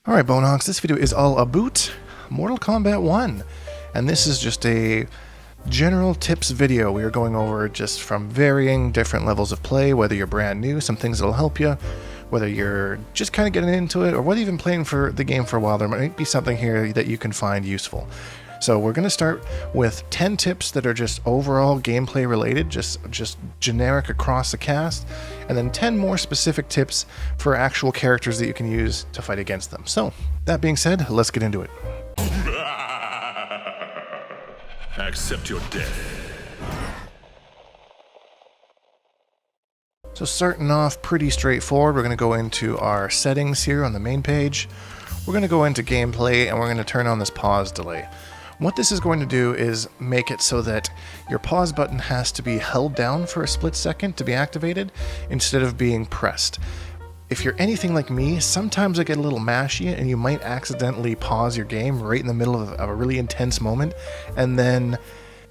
Alright, Bonehogs, this video is all about Mortal Kombat 1, and this is just a general tips video. We are going over just from varying different levels of play, whether you're brand new, some things that'll help you, whether you're just kind of getting into it, or whether you've been playing for the game for a while. There might be something here that you can find useful. So we're going to start with 10 tips that are just overall gameplay related, just generic across the cast, and then 10 more specific tips for actual characters that you can use to fight against them. So, that being said, let's get into it. Accept your death. So starting off pretty straightforward, we're going to go into our settings here on the main page. We're going to go into gameplay and we're going to turn on this pause delay. What this is going to do is make it so that your pause button has to be held down for a split second to be activated instead of being pressed. If you're anything like me, sometimes I get a little mashy and you might accidentally pause your game right in the middle of a really intense moment, and then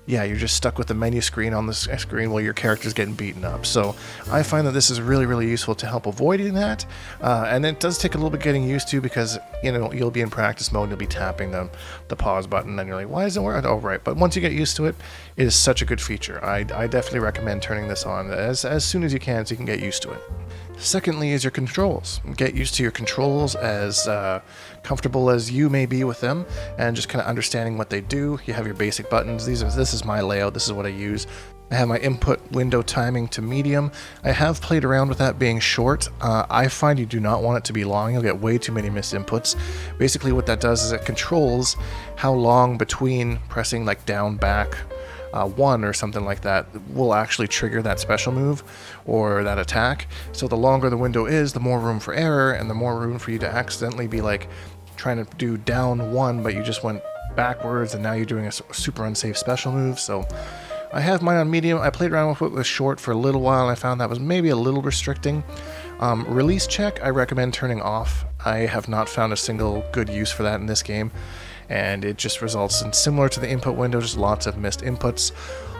yeah, you're just stuck with the menu screen on the screen while your character's getting beaten up. So I find that this is really useful to help avoiding that, and it does take a little bit getting used to because, you know, you'll be in practice mode and you'll be tapping the pause button and you're like, why isn't it working? Oh, right. But once you get used to it, it is such a good feature. I definitely recommend turning this on as soon as you can so you can get used to it. Secondly is your controls. Get used to your controls, as comfortable as you may be with them, and just kind of understanding what they do. You have your basic buttons. This is my layout. This is what I use. I have my input window timing to medium. I have played around with that being short. I find you do not want it to be long. You'll get way too many missed inputs. Basically what that does is it controls how long between pressing like down, back, 1 or something like that will actually trigger that special move or that attack. So the longer the window is, the more room for error and the more room for you to accidentally be like trying to do down 1 but you just went backwards and now you're doing a super unsafe special move. So I have mine on medium. I played around with it with short for a little while and I found that was maybe a little restricting. Release check I recommend turning off. I have not found a single good use for that in this game, and it just results in, similar to the input window, just lots of missed inputs.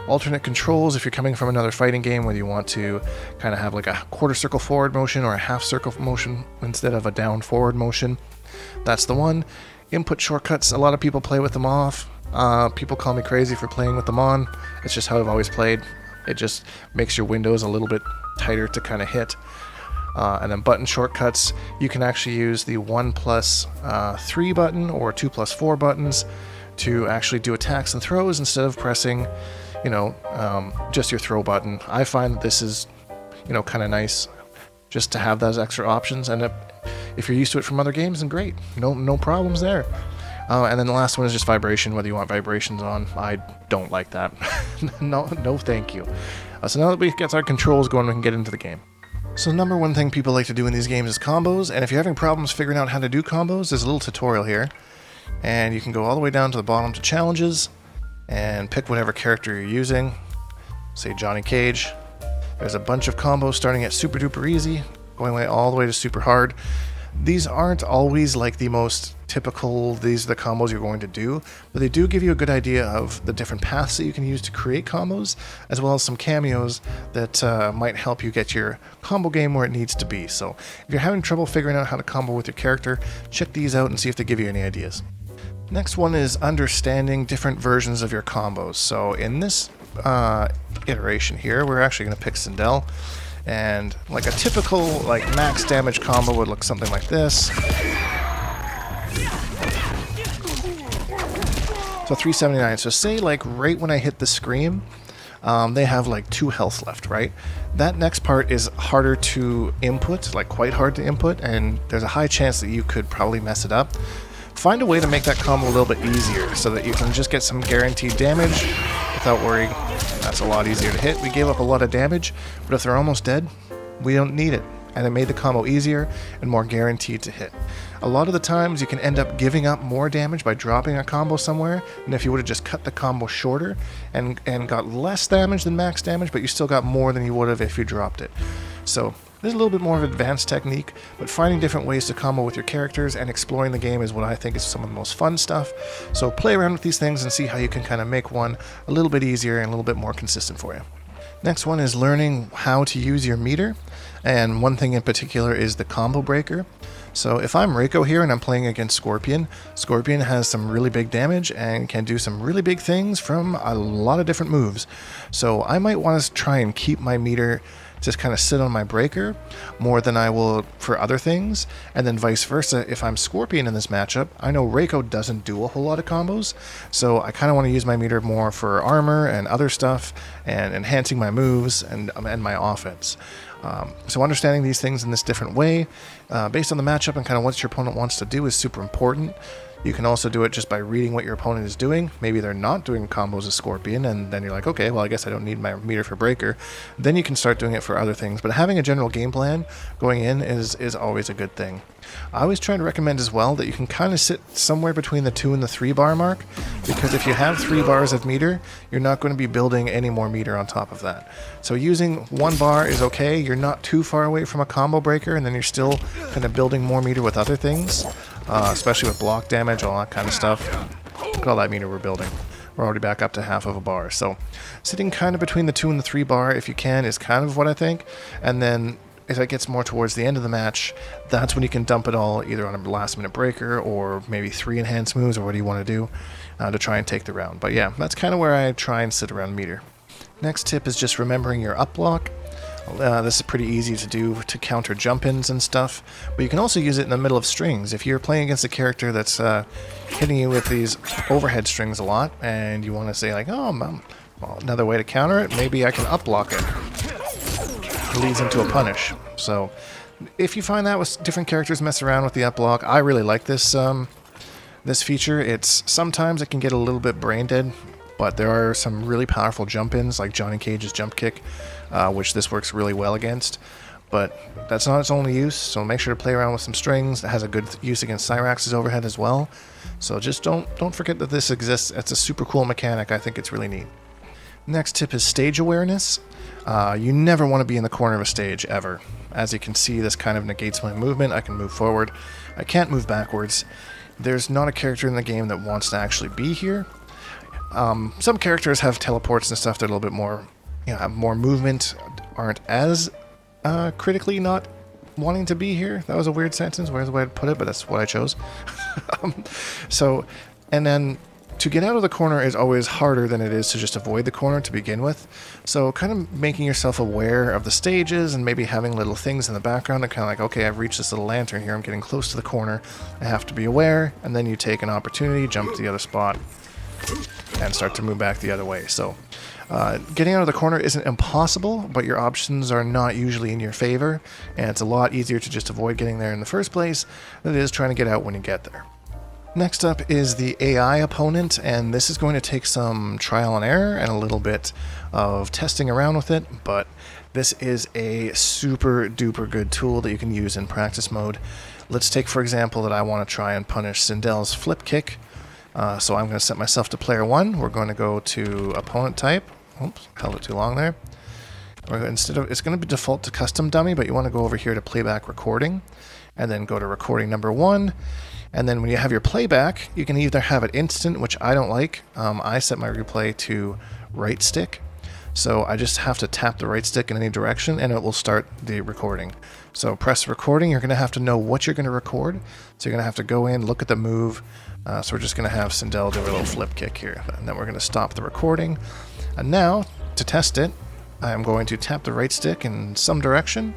Alternate controls, if you're coming from another fighting game where you want to kind of have like a quarter circle forward motion or a half circle motion instead of a down forward motion, that's the one. Input shortcuts, a lot of people play with them off. People call me crazy for playing with them on. It's just how I've always played. It just makes your windows a little bit tighter to kind of hit. And then button shortcuts, you can actually use the 1+3 button or 2+4 buttons to actually do attacks and throws instead of pressing, you know, just your throw button. I find this is, you know, kind of nice just to have those extra options, and if you're used to it from other games, then great, no problems there. And then the last one is just vibration, whether you want vibrations on. I don't like that. no thank you. So now that we get our controls going, we can get into the game. So number one thing people like to do in these games is combos, and if you're having problems figuring out how to do combos, there's a little tutorial here, and you can go all the way down to the bottom to challenges and pick whatever character you're using. Say Johnny Cage. There's a bunch of combos starting at super duper easy, going all the way to super hard. These aren't always like the most typical, these are the combos you're going to do, but they do give you a good idea of the different paths that you can use to create combos, as well as some cameos that might help you get your combo game where it needs to be. So if you're having trouble figuring out how to combo with your character, check these out and see if they give you any ideas. Next one is understanding different versions of your combos. So in this iteration here, we're actually going to pick Sindel. And like a typical like max damage combo would look something like this. So 379. So say like right when I hit the scream, they have like 2 health left, right? That next part is harder to input, like quite hard to input, and there's a high chance that you could probably mess it up. Find a way to make that combo a little bit easier so that you can just get some guaranteed damage without worrying. That's a lot easier to hit. We gave up a lot of damage, but if they're almost dead, we don't need it. And it made the combo easier and more guaranteed to hit. A lot of the times you can end up giving up more damage by dropping a combo somewhere, and if you would have just cut the combo shorter and got less damage than max damage, but you still got more than you would have if you dropped it. So there's a little bit more of advanced technique, but finding different ways to combo with your characters and exploring the game is what I think is some of the most fun stuff. So play around with these things and see how you can kind of make one a little bit easier and a little bit more consistent for you. Next one is learning how to use your meter, and one thing in particular is the combo breaker. So if I'm Reiko here and I'm playing against Scorpion, Scorpion has some really big damage and can do some really big things from a lot of different moves. So I might want to try and keep my meter just kind of sit on my breaker more than I will for other things, and then vice versa. If I'm Scorpion in this matchup, I know Reiko doesn't do a whole lot of combos, so I kind of want to use my meter more for armor and other stuff and enhancing my moves and my offense. So understanding these things in this different way based on the matchup and kind of what your opponent wants to do is super important. You can also do it just by reading what your opponent is doing. Maybe they're not doing combos as Scorpion, and then you're like, okay, well, I guess I don't need my meter for breaker. Then you can start doing it for other things. But having a general game plan going in is always a good thing. I always try to recommend as well that you can kind of sit somewhere between the 2 and the 3 bar mark, because if you have 3 bars of meter, you're not going to be building any more meter on top of that. So using 1 bar is okay. You're not too far away from a combo breaker, and then you're still kind of building more meter with other things. Especially with block damage, all that kind of stuff. Look at all that meter we're building. We're already back up to half of a bar. So sitting kind of between the 2 and the 3 bar, if you can, is kind of what I think. And then as it gets more towards the end of the match, that's when you can dump it all either on a last minute breaker or maybe 3 enhanced moves or what do you want to do to try and take the round. But yeah, that's kind of where I try and sit around meter. Next tip is just remembering your up block. This is pretty easy to do to counter jump-ins and stuff, but you can also use it in the middle of strings. If you're playing against a character that's hitting you with these overhead strings a lot, and you want to say like, oh, well, another way to counter it, maybe I can up block it. It leads into a punish. So if you find that with different characters mess around with the up block, I really like this this feature. Sometimes it can get a little bit brain dead, but there are some really powerful jump-ins, like Johnny Cage's jump kick, which this works really well against. But that's not its only use, so make sure to play around with some strings. It has a good use against Cyrax's overhead as well. So just don't forget that this exists. It's a super cool mechanic. I think it's really neat. Next tip is stage awareness. You never want to be in the corner of a stage, ever. As you can see, this kind of negates my movement. I can move forward. I can't move backwards. There's not a character in the game that wants to actually be here. Some characters have teleports and stuff that are a little bit more, have more movement, aren't as critically not wanting to be here. That was a weird sentence. Where's the way to put it? But that's what I chose. And then to get out of the corner is always harder than it is to just avoid the corner to begin with. So kind of making yourself aware of the stages and maybe having little things in the background that kind of like, okay, I've reached this little lantern here. I'm getting close to the corner. I have to be aware. And then you take an opportunity, jump to the other spot, and start to move back the other way. So getting out of the corner isn't impossible, but your options are not usually in your favor, and it's a lot easier to just avoid getting there in the first place than it is trying to get out when you get there. Next up is the AI opponent, and this is going to take some trial and error and a little bit of testing around with it, but this is a super duper good tool that you can use in practice mode. Let's take, for example, that I want to try and punish Sindel's flip kick. So I'm going to set myself to player 1. We're going to go to opponent type. Oops, held it too long there. It's going to be default to custom dummy, but you want to go over here to playback recording, and then go to recording number 1. And then when you have your playback, you can either have it instant, which I don't like. I set my replay to right stick. So I just have to tap the right stick in any direction, and it will start the recording. So press recording. You're going to have to know what you're going to record. So you're going to have to go in, look at the move. So we're just going to have Sindel do a little flip kick here. And then we're going to stop the recording. And now, to test it, I'm going to tap the right stick in some direction.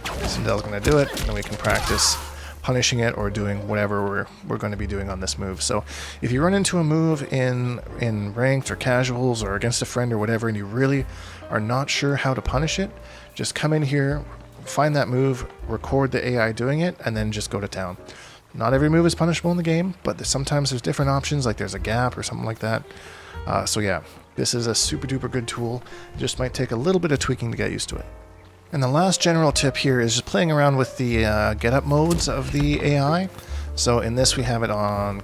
Sindel's going to do it, and then we can practice punishing it or doing whatever we're going to be doing on this move. So if you run into a move in ranked or casuals or against a friend or whatever, and you really are not sure how to punish it, just come in here, find that move, record the AI doing it, and then just go to town. Not every move is punishable in the game, but sometimes there's different options, like there's a gap or something like that. So yeah, this is a super duper good tool. It just might take a little bit of tweaking to get used to it. And the last general tip here is just playing around with the Getup Modes of the AI. So in this we have it on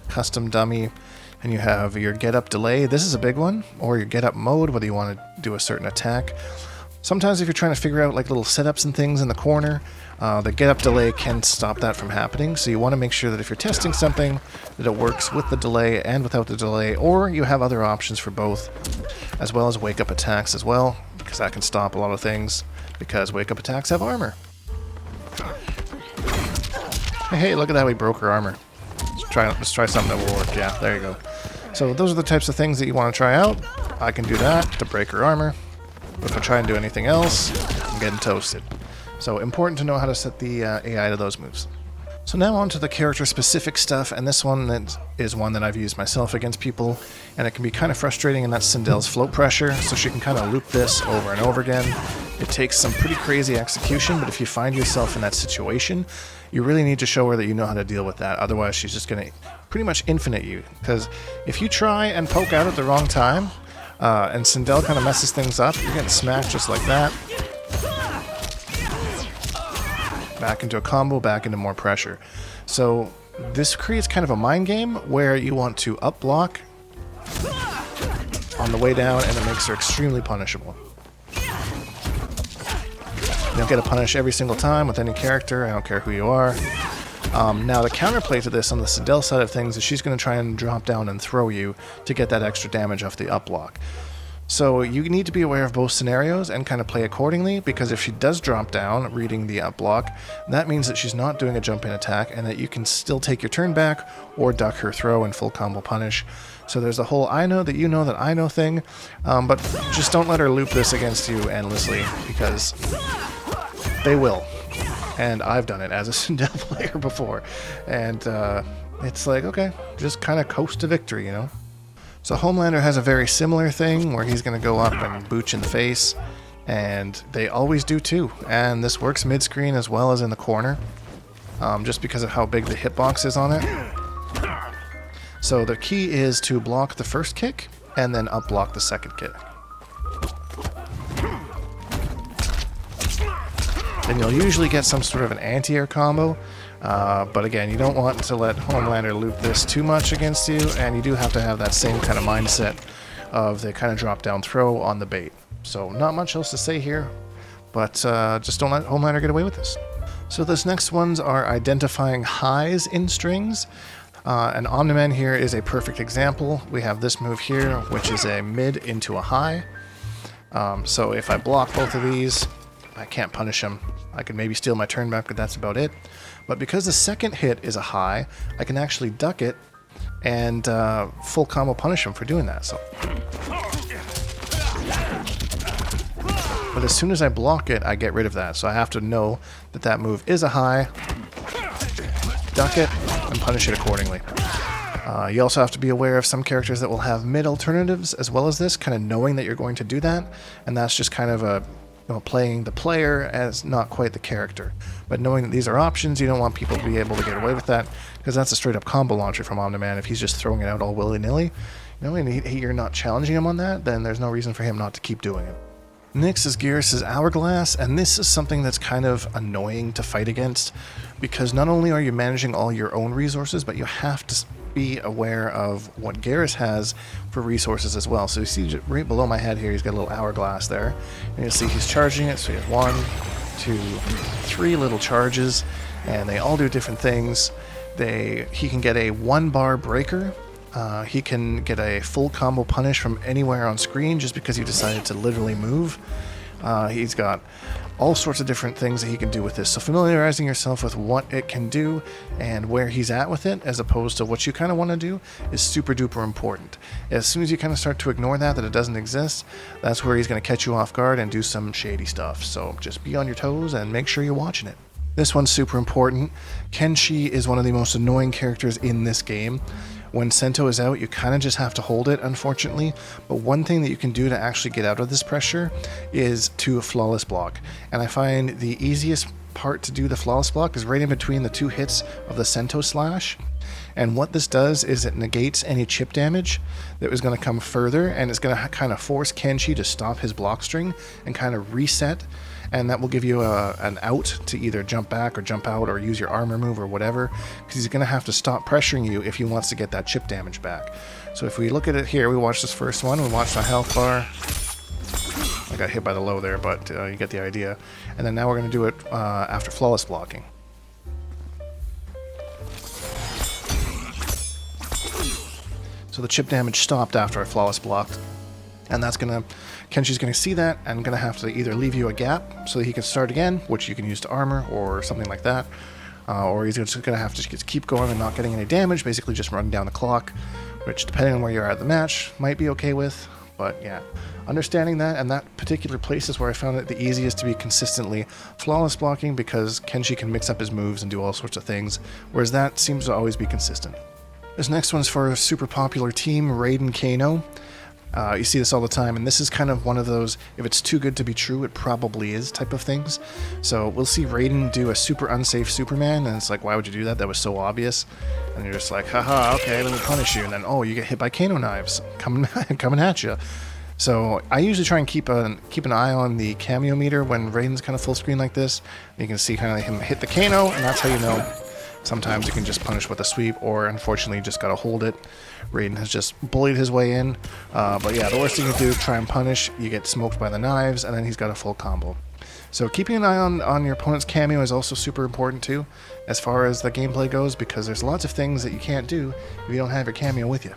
custom dummy, and you have your Getup delay. This is a big one, or your Getup mode, whether you want to do a certain attack. Sometimes if you're trying to figure out like little setups and things in the corner, the Getup delay can stop that from happening. So you want to make sure that if you're testing something, that it works with the delay and without the delay, or you have other options for both, as well as wake up attacks as well, because that can stop a lot of things, because wake up attacks have armor. Hey, look at how we broke her armor. Let's try something that will work. Yeah, there you go. So those are the types of things that you want to try out. I can do that to break her armor. But if I try and do anything else, I'm getting toasted. So important to know how to set the AI to those moves. So now on to the character-specific stuff, and this one that is one that I've used myself against people, and it can be kind of frustrating, and that's Sindel's float pressure, so she can kind of loop this over and over again. It takes some pretty crazy execution, but if you find yourself in that situation, you really need to show her that you know how to deal with that, otherwise she's just going to pretty much infinite you, because if you try and poke out at the wrong time, and Sindel kind of messes things up, you're getting smacked just like that. Back into a combo, back into more pressure. So this creates kind of a mind game where you want to up block on the way down, and it makes her extremely punishable. You don't get to punish every single time with any character, I don't care who you are. Now the counterplay to this on the Sindel side of things is she's going to try and drop down and throw you to get that extra damage off the up block. So you need to be aware of both scenarios and kind of play accordingly, because if she does drop down reading the up block, that means that she's not doing a jump in attack and that you can still take your turn back or duck her throw and full combo punish. So there's a whole I know that I know thing, but just don't let her loop this against you endlessly, because they will. And I've done it as a Sindel player before, and it's like, okay, just kind of coast to victory, you know? So Homelander has a very similar thing where he's going to go up and booch in the face, and they always do too. And this works mid-screen as well as in the corner, just because of how big the hitbox is on it. So the key is to block the first kick and then up block the second kick. Then you'll usually get some sort of an anti-air combo. But again, you don't want to let Homelander loop this too much against you, and you do have to have that same kind of mindset of the kind of drop down throw on the bait. So not much else to say here, but just don't let Homelander get away with this. So this next ones are identifying highs in strings. And Omni-Man here is a perfect example. We have this move here, which is a mid into a high. So if I block both of these, I can't punish him. I can maybe steal my turn back, but that's about it. But because the second hit is a high, I can actually duck it and full combo punish him for doing that. So, but as soon as I block it, I get rid of that. So I have to know that that move is a high, duck it, and punish it accordingly. You also have to be aware of some characters that will have mid alternatives as well as this, kind of knowing that you're going to do that, and that's just kind of a playing the player as not quite the character. But knowing that these are options, you don't want people to be able to get away with that, because that's a straight up combo launcher from Omni-Man. If he's just throwing it out all willy-nilly, and you're not challenging him on that, then there's no reason for him not to keep doing it. Next is Geras' Hourglass, and this is something that's kind of annoying to fight against, because not only are you managing all your own resources, but you have to be aware of what Geras has for resources as well. So you see right below my head here, he's got a little hourglass there, and you'll see he's charging it. So he has 1, 2, 3 little charges, and they all do different things. He can get a 1-bar breaker. He can get a full combo punish from anywhere on screen just because he decided to literally move. He's got all sorts of different things that he can do with this. So familiarizing yourself with what it can do and where he's at with it, as opposed to what you kind of want to do, is super duper important. As soon as you kind of start to ignore that it doesn't exist, that's where he's going to catch you off guard and do some shady stuff. So just be on your toes and make sure you're watching it. This one's super important. Kenshi is one of the most annoying characters in this game. When Sento is out, you kind of just have to hold it, unfortunately. But one thing that you can do to actually get out of this pressure is to flawless block. And I find the easiest part to do the flawless block is right in between the 2 hits of the Sento slash. And what this does is it negates any chip damage that was going to come further, and it's going to kind of force Kenshi to stop his block string and kind of reset. And that will give you an out to either jump back or jump out or use your armor move or whatever, because he's going to have to stop pressuring you if he wants to get that chip damage back. So if we look at it here, we watched this first one, we watched the health bar. I got hit by the low there, but you get the idea. And then now we're going to do it after flawless blocking. So the chip damage stopped after I flawless blocked. And that's Kenshi's gonna see that and gonna have to either leave you a gap so that he can start again, which you can use to armor or something like that, or he's just going to have to just keep going and not getting any damage, basically just running down the clock, which depending on where you're at the match might be okay with. But yeah, understanding that, and that particular place is where I found it the easiest to be consistently flawless blocking, because Kenshi can mix up his moves and do all sorts of things, whereas that seems to always be consistent. This next one's for a super popular team, Raiden Kano. You see this all the time, and this is kind of one of those, if it's too good to be true, it probably is type of things. So we'll see Raiden do a super unsafe Superman, and it's like, why would you do that? That was so obvious. And you're just like, haha, okay, let me punish you. And then, oh, you get hit by Kano knives coming at you. So I usually try and keep an eye on the Kameo meter when Raiden's kind of full screen like this. You can see kind of him hit the Kano, and that's how you know. Sometimes you can just punish with a sweep, or unfortunately you just gotta hold it. Raiden has just bullied his way in. But yeah, the worst thing you do, try and punish, you get smoked by the knives, and then he's got a full combo. So keeping an eye on your opponent's Kameo is also super important too, as far as the gameplay goes, because there's lots of things that you can't do if you don't have your Kameo with you.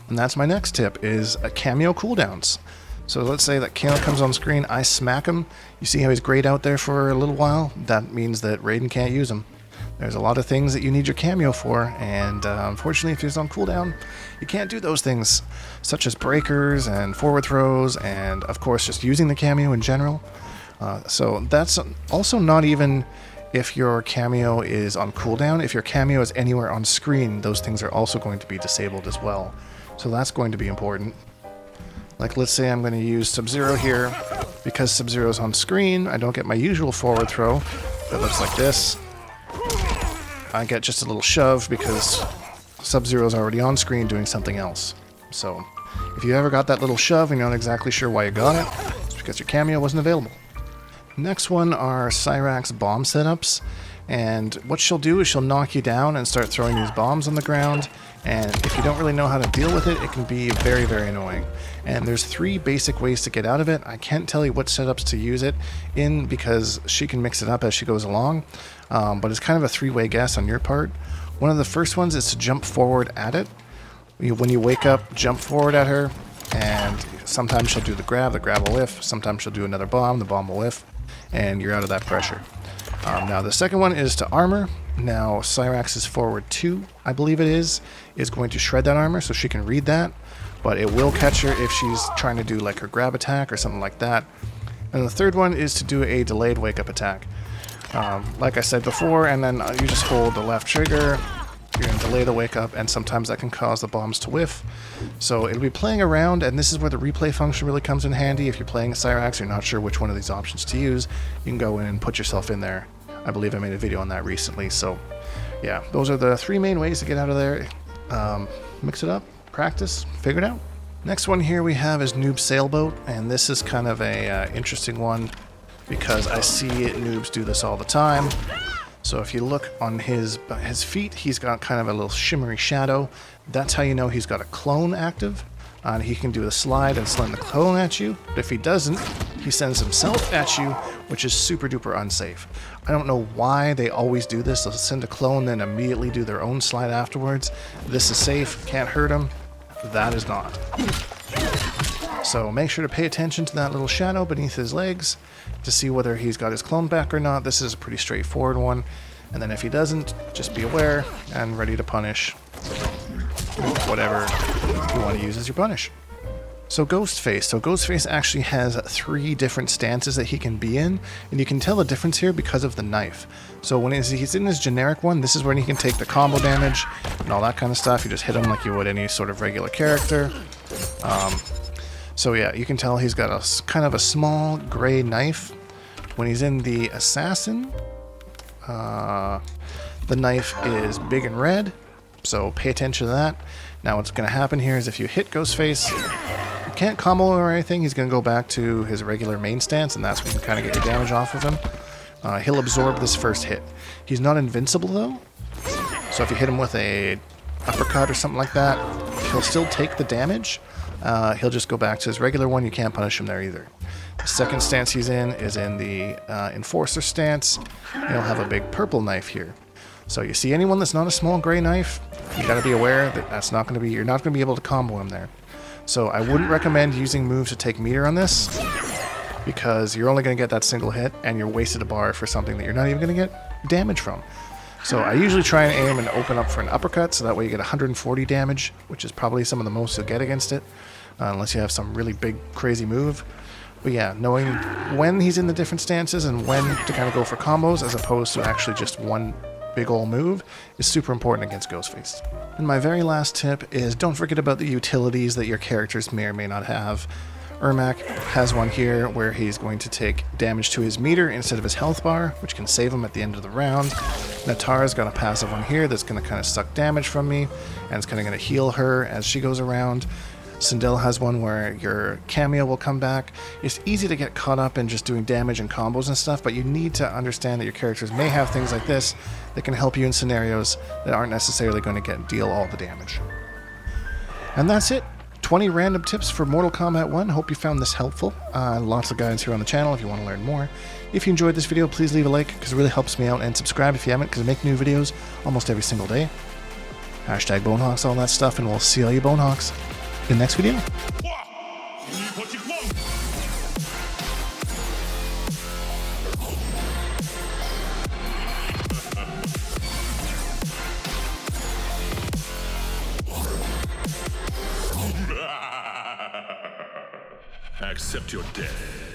And that's my next tip, is a Kameo cooldowns. So let's say that Kano comes on screen, I smack him, you see how he's grayed out there for a little while? That means that Raiden can't use him. There's a lot of things that you need your Kameo for, and unfortunately if he's on cooldown, you can't do those things, such as breakers and forward throws, and of course just using the Kameo in general. So that's also not even if your Kameo is on cooldown. If your Kameo is anywhere on screen, those things are also going to be disabled as well. So that's going to be important. Like, let's say I'm going to use Sub-Zero here. Because Sub-Zero is on screen, I don't get my usual forward throw that looks like this. I get just a little shove because Sub-Zero is already on screen doing something else. So if you ever got that little shove and you're not exactly sure why you got it, it's because your Kameo wasn't available. Next one are Cyrax bomb setups, and what she'll do is she'll knock you down and start throwing these bombs on the ground, and if you don't really know how to deal with it, it can be very, very annoying. And there's 3 basic ways to get out of it. I can't tell you what setups to use it in because she can mix it up as she goes along, but it's kind of a 3-way guess on your part. One of the first ones is to jump forward at it. When you wake up, jump forward at her, and sometimes she'll do the grab will whiff, sometimes she'll do another bomb, the bomb will whiff, and you're out of that pressure. Now the second one is to armor. Now Cyrax's forward 2, I believe it is going to shred that armor, so she can read that, but it will catch her if she's trying to do like her grab attack or something like that. And the third one is to do a delayed wake up attack. Like I said before, and then you just hold the left trigger, you're going to delay the wake up, and sometimes that can cause the bombs to whiff. So it'll be playing around, and this is where the replay function really comes in handy. If you're playing Cyrax, you're not sure which one of these options to use, you can go in and put yourself in there. I believe I made a video on that recently. So yeah, those are the 3 main ways to get out of there. Mix it up, practice, figure it out. Next one here we have is Noob Saibot, and this is kind of a interesting one because I see noobs do this all the time. So if you look on his feet, he's got kind of a little shimmery shadow. That's how you know he's got a clone active. And he can do a slide and send the clone at you. But if he doesn't, he sends himself at you, which is super duper unsafe. I don't know why they always do this. They'll send a clone, then immediately do their own slide afterwards. This is safe, can't hurt him. That is not. So make sure to pay attention to that little shadow beneath his legs to see whether he's got his clone back or not. This is a pretty straightforward one. And then if he doesn't, just be aware and ready to punish whatever you want to use as your punish. So Ghostface. So Ghostface actually has 3 different stances that he can be in, and you can tell the difference here because of the knife. So when he's in his generic one, this is when he can take the combo damage and all that kind of stuff. You just hit him like you would any sort of regular character. So yeah, you can tell he's got a kind of a small gray knife. When he's in the assassin, the knife is big and red, so pay attention to that. Now what's going to happen here is if you hit Ghostface, you can't combo or anything, he's going to go back to his regular main stance, and that's when you kind of get your damage off of him. He'll absorb this first hit. He's not invincible though, so if you hit him with a uppercut or something like that, he'll still take the damage. He'll just go back to his regular one. You can't punish him there either. The second stance he's in is in the Enforcer stance. He'll have a big purple knife here. So you see anyone that's not a small gray knife, you got to be aware that you're not going to be able to combo him there. So I wouldn't recommend using moves to take meter on this because you're only going to get that single hit and you're wasted a bar for something that you're not even going to get damage from. So I usually try and aim and open up for an uppercut, so that way you get 140 damage, which is probably some of the most you'll get against it, unless you have some really big, crazy move. But yeah, knowing when he's in the different stances and when to kind of go for combos as opposed to actually just one big ol' move is super important against Ghostface. And my very last tip is don't forget about the utilities that your characters may or may not have. Ermac has one here where he's going to take damage to his meter instead of his health bar, which can save him at the end of the round. Natara's got a passive one here that's going to kind of suck damage from me, and it's kind of going to heal her as she goes around. Sindel has one where your Kameo will come back. It's easy to get caught up in just doing damage and combos and stuff, but you need to understand that your characters may have things like this that can help you in scenarios that aren't necessarily going to deal all the damage. And that's it. 20 random tips for Mortal Kombat 1. Hope you found this helpful. Lots of guidance here on the channel if you want to learn more. If you enjoyed this video, please leave a like because it really helps me out, and subscribe if you haven't because I make new videos almost every single day. Hashtag Bonehawks, all that stuff, and we'll see all you Bonehawks in the next video. Accept your death.